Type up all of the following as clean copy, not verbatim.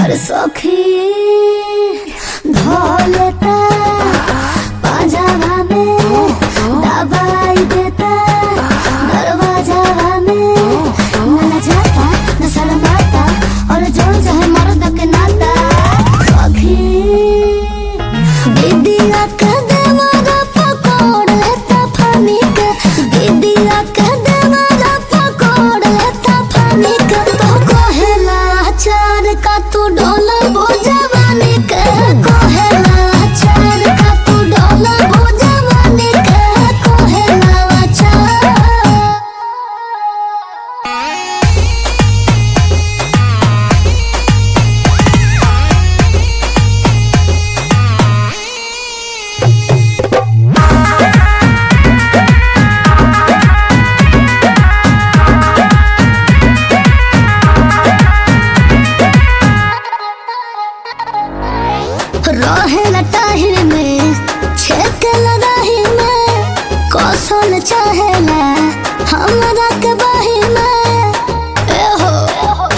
हर सखी धोलता पाजामा में दबाई देता दरवाजा में न जाता न शर्माता और जो चाहे मर्द के नाता सखी दीदिया के देवरा पकड़ लेता फानी के दीदिया के देवरा पकड़ लेता फानी के तो कहेला चार का तू डोला भोजवानी के कहेला चार का तू डोला भोजवानी के कहेला चार। रहेला टाहिर में छेक लगाही में कौशल चाहेला हमरा के बाही में एहो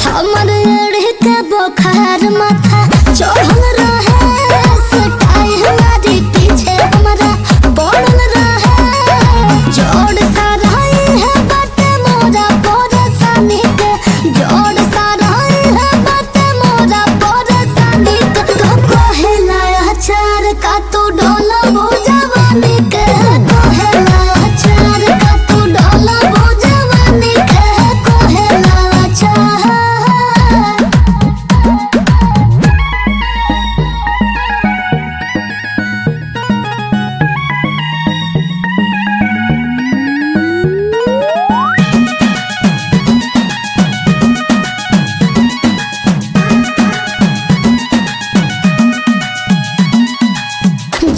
हमर एड़ी के बुखार माथा चढ़ल रहे सटाई हमारी पीछे हमरा पड़ल रहे जोड़ सा रही है बाटे मोरा परेशानी के जोड़ सा रही है बाटे मोरा परेशानी के तो कहेला चार का तू डोला भोजवानी के कहेला चार का तू डोला भोजवानी के कहेला चार।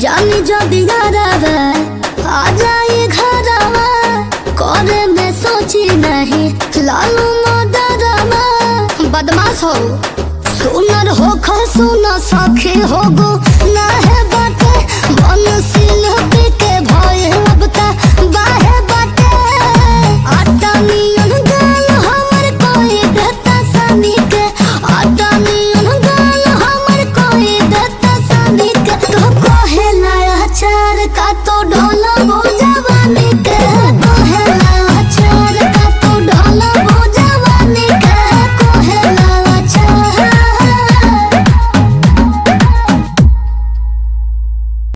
जानी जो दियारावा आ जाए घरवा करे में सोची नहीं लालू मोदरवा बदमाश हो सुनर हो खो सुनो सखी हो गो ना है